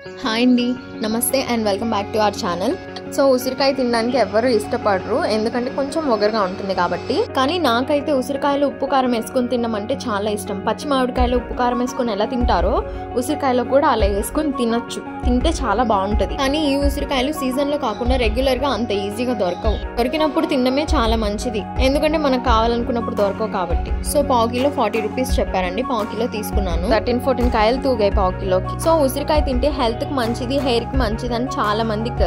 Hi అండి, నమస్తే and welcome back to our channel. So ఉసిరికాయ తినడానికి ఎవరు ఇష్టపడరు, ఎందుకంటే కొంచెం ఒగరుగా ఉంటుంది కాబట్టి. కానీ నాకైతే ఉసిరికాయలు ఉప్పు కారం వేసుకుని తినడం అంటే చాలా ఇష్టం. పచ్చి మామిడికాయలు ఉప్పు కారం వేసుకుని ఎలా తింటారో ఉసిరికాయలో కూడా అలా వేసుకుని తినొచ్చు. తింటే చాలా బాగుంటుంది. కానీ ఈ ఉసిరికాయలు సీజన్ లో కాకుండా రెగ్యులర్ గా అంత ఈజీగా దొరకవు. దొరికినప్పుడు తినడమే చాలా మంచిది, ఎందుకంటే మనకు కావాలనుకున్నప్పుడు దొరకవు కాబట్టి. సో పావు కిలో 40 రూపీస్ చెప్పారండి. పావు కిలో తీసుకున్నాను. 13-14 కాయలు తూగాయి పావు కిలోకి. సో ఉసిరికాయ తింటే హెల్త్ కి మంచిది, హెయిర్ కి మంచిది అని చాలా మందికి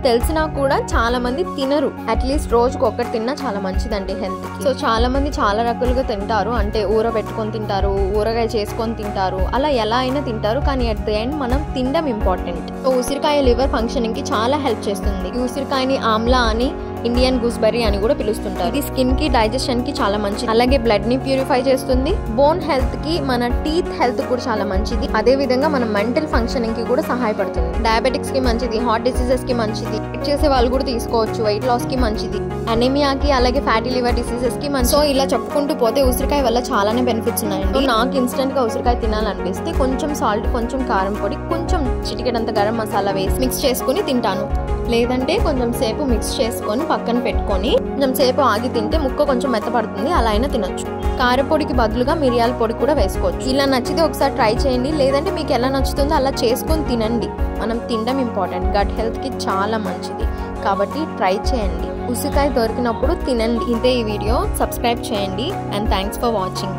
తెలిసినా కూడా చాలా మంది తినరు. అట్లీస్ట్ రోజుకు ఒక్కటి తిన్నా చాలా మంచిదండి హెల్త్ కి. సో చాలా మంది చాలా రకాలుగా తింటారు, అంటే ఊరబెట్టుకొని తింటారు, ఊరగాయ చేసుకొని తింటారు, అలా ఎలా అయినా తింటారు. కానీ అట్ ద ఎండ్ మనం తినడం ఇంపార్టెంట్. సో ఉసిరికాయ లివర్ ఫంక్షనింగ్ కి చాలా హెల్ప్ చేస్తుంది. ఈ ఉసిరికాయని ఆమ్లా అని, ఇండియన్ గూస్బెర్రీ అని కూడా పిలుస్తుంటారు. ఇది స్కిన్ కి, డైజెషన్ కి చాలా మంచిది. అలాగే బ్లడ్ ని ప్యూరిఫై చేస్తుంది. బోన్ హెల్త్ కి, మన టీత్ హెల్త్ కూడా చాలా మంచిది. అదే విధంగా మన మెంటల్ ఫంక్షనింగ్ కి కూడా సహాయపడుతుంది. డయాబెటిక్స్ కి మంచిది, హార్ట్ డిసీజెస్ కి మంచిది, చేసే వాళ్ళు కూడా తీసుకోవచ్చు. వెయిట్ లాస్ కి మంచిది, అనీమియాకి, అలాగే ఫ్యాటీ లివర్ డిసీజెస్ కి మంచిది. సో ఇలా చెప్పుకుంటూ పోతే ఉసిరికాయ వల్ల చాలానే బెనిఫిట్స్ ఉన్నాయండి. నాకు ఇన్స్టెంట్ గా ఉసిరికాయ తినాలనిపిస్తే కొంచెం సాల్ట్, కొంచెం కారం పొడి, కొంచెం చిటికెడంత గరం మసాలా వేసి మిక్స్ చేసుకుని తింటాను. లేదంటే కొంచెం సేపు మిక్స్ చేసుకొని పక్కన పెట్టుకొని కొంచెం సేపు ఆగి తింటే ముక్క కొంచెం మెత్తపడుతుంది. అలా అయినా తినొచ్చు. కారపొడికి బదులుగా మిరియాల పొడి కూడా వేసుకోవచ్చు. ఇలా నచ్చితే ఒకసారి ట్రై చేయండి. లేదంటే మీకు ఎలా నచ్చుతుందో అలా చేసుకొని తినండి. మనం తినడం ఇంపార్టెంట్, గట్ హెల్త్ కి చాలా మంచిది కాబట్టి ట్రై చేయండి. ఉసిరికాయ దొరికినప్పుడు తినండి. ఇంతే ఈ వీడియో. సబ్స్క్రైబ్ చేయండి అండ్ థ్యాంక్స్ ఫర్ వాచింగ్.